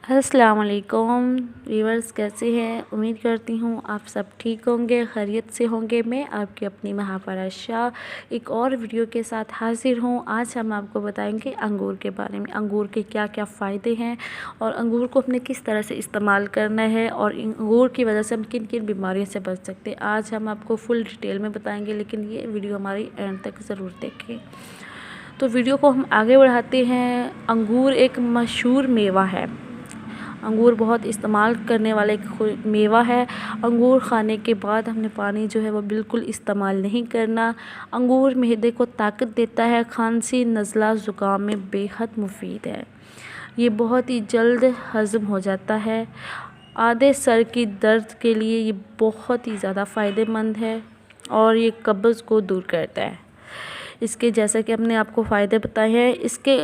अस्सलाम वालेकुम व्यूअर्स, कैसे हैं। उम्मीद करती हूँ आप सब ठीक होंगे, खैरियत से होंगे। मैं आपकी अपनी महापरा शाह एक और वीडियो के साथ हाजिर हूँ। आज हम आपको बताएंगे अंगूर के बारे में, अंगूर के क्या क्या फ़ायदे हैं और अंगूर को हमने किस तरह से इस्तेमाल करना है और अंगूर की वजह से हम किन किन बीमारियों से बच सकते हैं। आज हम आपको फुल डिटेल में बताएँगे, लेकिन ये वीडियो हमारी एंड तक ज़रूर देखें। तो वीडियो को हम आगे बढ़ाते हैं। अंगूर एक मशहूर मेवा है। अंगूर बहुत इस्तेमाल करने वाला एक मेवा है। अंगूर खाने के बाद हमने पानी जो है वो बिल्कुल इस्तेमाल नहीं करना। अंगूर मैदे को ताकत देता है, खांसी नज़ला ज़ुकाम में बेहद मुफीद है। ये बहुत ही जल्द हज़म हो जाता है। आधे सर की दर्द के लिए ये बहुत ही ज़्यादा फ़ायदेमंद है और ये कब्ज़ को दूर करता है। इसके जैसा कि हमने आपको फ़ायदे बताए हैं, इसके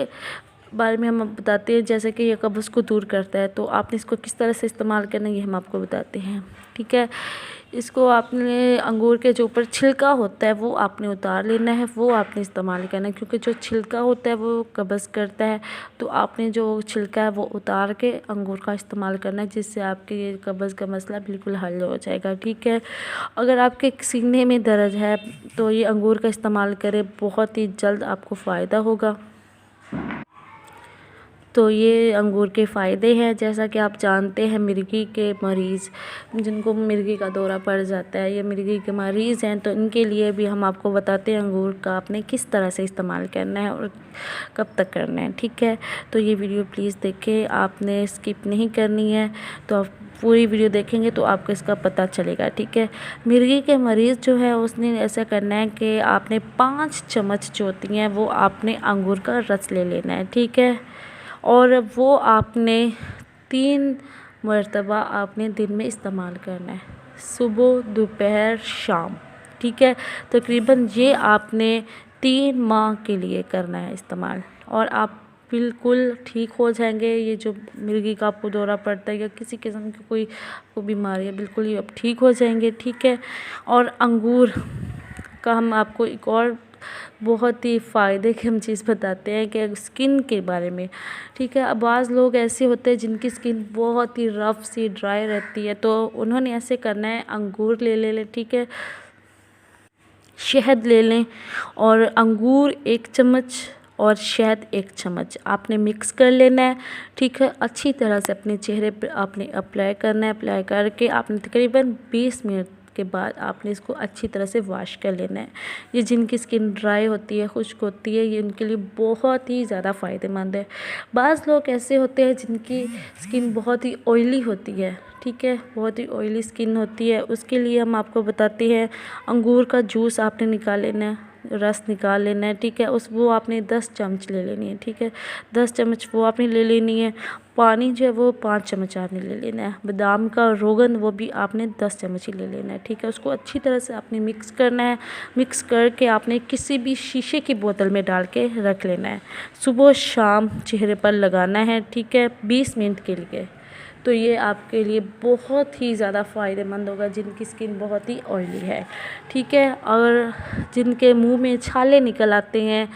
बारे में हम बताते हैं। जैसे कि ये कब्ज़ को दूर करता है, तो आपने इसको किस तरह से इस्तेमाल करना है ये हम आपको बताते हैं। ठीक है, इसको आपने अंगूर के जो ऊपर छिलका होता है वो आपने उतार लेना है, वो आपने इस्तेमाल करना है, क्योंकि जो छिलका होता है वो कब्ज़ करता है। तो आपने जो छिलका है वो उतार के अंगूर का इस्तेमाल करना है, जिससे आपके ये कब्ज़ का मसला बिल्कुल हल हो जाएगा। ठीक है, अगर आपके सीने में दर्द है तो ये अंगूर का इस्तेमाल करें, बहुत ही जल्द आपको फ़ायदा होगा। तो ये अंगूर के फ़ायदे हैं। जैसा कि आप जानते हैं, मिर्गी के मरीज़ जिनको मिर्गी का दौरा पड़ जाता है, ये मिर्गी के मरीज़ हैं, तो इनके लिए भी हम आपको बताते हैं अंगूर का आपने किस तरह से इस्तेमाल करना है और कब तक करना है। ठीक है, तो ये वीडियो प्लीज़ देखें, आपने स्किप नहीं करनी है। तो आप पूरी वीडियो देखेंगे तो आपको इसका पता चलेगा। ठीक है, मिर्गी के मरीज़ जो है उसने ऐसा करना है कि आपने 5 चम्मच जो होती हैं वो आपने अंगूर का रस ले लेना है। ठीक है, और वो आपने 3 मरतबा आपने दिन में इस्तेमाल करना है, सुबह दोपहर शाम। ठीक है, तकरीबन ये आपने 3 माह के लिए करना है इस्तेमाल, और आप बिल्कुल ठीक हो जाएंगे। ये जो मिर्गी का आपको दौरा पड़ता है या किसी किस्म की कोई बीमारी है, बिल्कुल ये अब ठीक हो जाएंगे। ठीक है, और अंगूर का हम आपको एक और बहुत ही फ़ायदे की हम चीज़ बताते हैं कि स्किन के बारे में। ठीक है, अब बाज़ लोग ऐसे होते हैं जिनकी स्किन बहुत ही रफ़ सी ड्राई रहती है, तो उन्होंने ऐसे करना है, अंगूर ले लें। ठीक है, शहद ले लें और अंगूर 1 चम्मच और शहद 1 चम्मच आपने मिक्स कर लेना है। ठीक है, अच्छी तरह से अपने चेहरे पे आपने अप्लाई करना है। अप्लाई करके आपने तकरीबन 20 मिनट के बाद आपने इसको अच्छी तरह से वॉश कर लेना है। ये जिनकी स्किन ड्राई होती है, खुश्क होती है, ये उनके लिए बहुत ही ज़्यादा फ़ायदेमंद है। बाज़ लोग ऐसे होते हैं जिनकी स्किन बहुत ही ऑयली होती है। ठीक है, बहुत ही ऑयली स्किन होती है, उसके लिए हम आपको बताते हैं अंगूर का जूस आपने निकाल लेना है, रस निकाल लेना है। ठीक है, वो आपने 10 चम्मच ले लेनी है। ठीक है, 10 चम्मच वो आपने ले लेनी है। पानी जो है वो 5 चम्मच आपने ले लेना है। बादाम का रोगन वो भी आपने 10 चम्मच ही ले लेना है। ठीक है, उसको अच्छी तरह से आपने मिक्स करना है। मिक्स करके आपने किसी भी शीशे की बोतल में डाल के रख लेना है। सुबह शाम चेहरे पर लगाना है। ठीक है, 20 मिनट के लिए। तो ये आपके लिए बहुत ही ज़्यादा फ़ायदेमंद होगा जिनकी स्किन बहुत ही ऑयली है। ठीक है, और जिनके मुंह में छाले निकल आते हैं,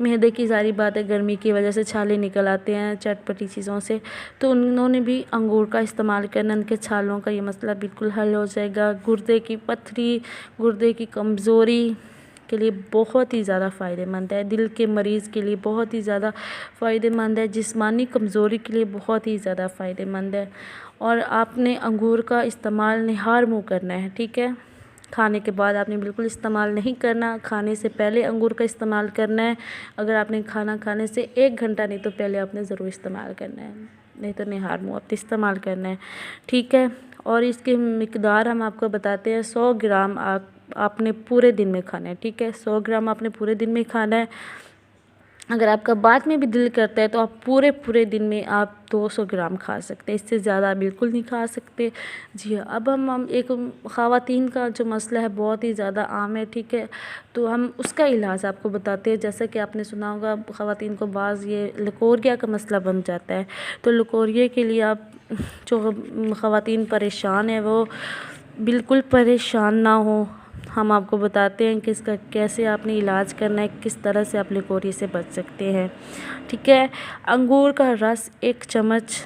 मैदे की सारी बात है, गर्मी की वजह से छाले निकल आते हैं चटपटी चीज़ों से, तो उन्होंने भी अंगूर का इस्तेमाल करना, उनके छालों का ये मसला बिल्कुल हल हो जाएगा। गुर्दे की पथरी, गुर्दे की कमज़ोरी के लिए बहुत ही ज़्यादा फ़ायदेमंद है। दिल के मरीज़ के लिए बहुत ही ज़्यादा फ़ायदेमंद है। जिस्मानी कमज़ोरी के लिए बहुत ही ज़्यादा फ़ायदेमंद है। और आपने अंगूर का इस्तेमाल निहार मुँह करना है। ठीक है, खाने के बाद आपने बिल्कुल इस्तेमाल नहीं करना, खाने से पहले अंगूर का इस्तेमाल करना है। अगर आपने खाना खाने से 1 घंटा नहीं तो पहले आपने ज़रूर इस्तेमाल करना है, नहीं तो निहार मुँह आपने इस्तेमाल करना है। ठीक है, और इसकी मिकदार हम आपको बताते हैं। 100 ग्राम आपने पूरे दिन में खाना है। ठीक है, 100 ग्राम आपने पूरे दिन में खाना है। अगर आपका बाद में भी दिल करता है तो आप पूरे दिन में आप 200 ग्राम खा सकते हैं, इससे ज़्यादा बिल्कुल नहीं खा सकते। जी हाँ, अब हम एक ख़वातीन का जो मसला है बहुत ही ज़्यादा आम है। ठीक है, तो हम उसका इलाज आपको बताते हैं। जैसा कि आपने सुना होगा, ख़वातीन को बाज़ ये लकोरिया का मसला बन जाता है, तो लकोरिया के लिए आप जो ख़वातीन परेशान है वो बिल्कुल परेशान ना हो, हम आपको बताते हैं कि इसका कैसे आपने इलाज करना है, किस तरह से आप लकोरिया से बच सकते हैं। ठीक है, अंगूर का रस 1 चम्मच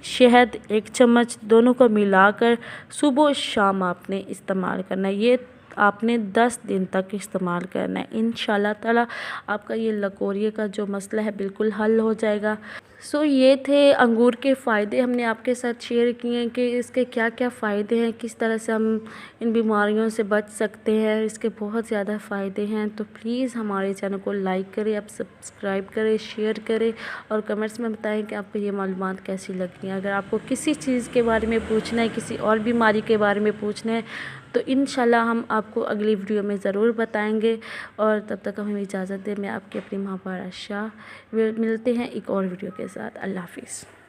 शहद 1 चम्मच, दोनों को मिलाकर सुबह शाम आपने इस्तेमाल करना है। ये आपने 10 दिन तक इस्तेमाल करना है। इंशाल्लाह ताला आपका ये लकोरिए का जो मसला है बिल्कुल हल हो जाएगा। ये थे अंगूर के फ़ायदे, हमने आपके साथ शेयर किए हैं कि इसके क्या क्या फ़ायदे हैं, किस तरह से हम इन बीमारियों से बच सकते हैं। इसके बहुत ज़्यादा फ़ायदे हैं। तो प्लीज़ हमारे चैनल को लाइक करें, आप सब्सक्राइब करें, शेयर करें और कमेंट्स में बताएं कि आपको ये मालूमात कैसी लगी हैं। अगर आपको किसी चीज़ के बारे में पूछना है, किसी और बीमारी के बारे में पूछना है, तो इंशाल्लाह हम आपको अगली वीडियो में ज़रूर बताएंगे। और तब तक हमें इजाज़त दें। मैं आपकी अपनी महापारा शाह, मिलते हैं एक और वीडियो के साथ। अल्लाह हाफिज़।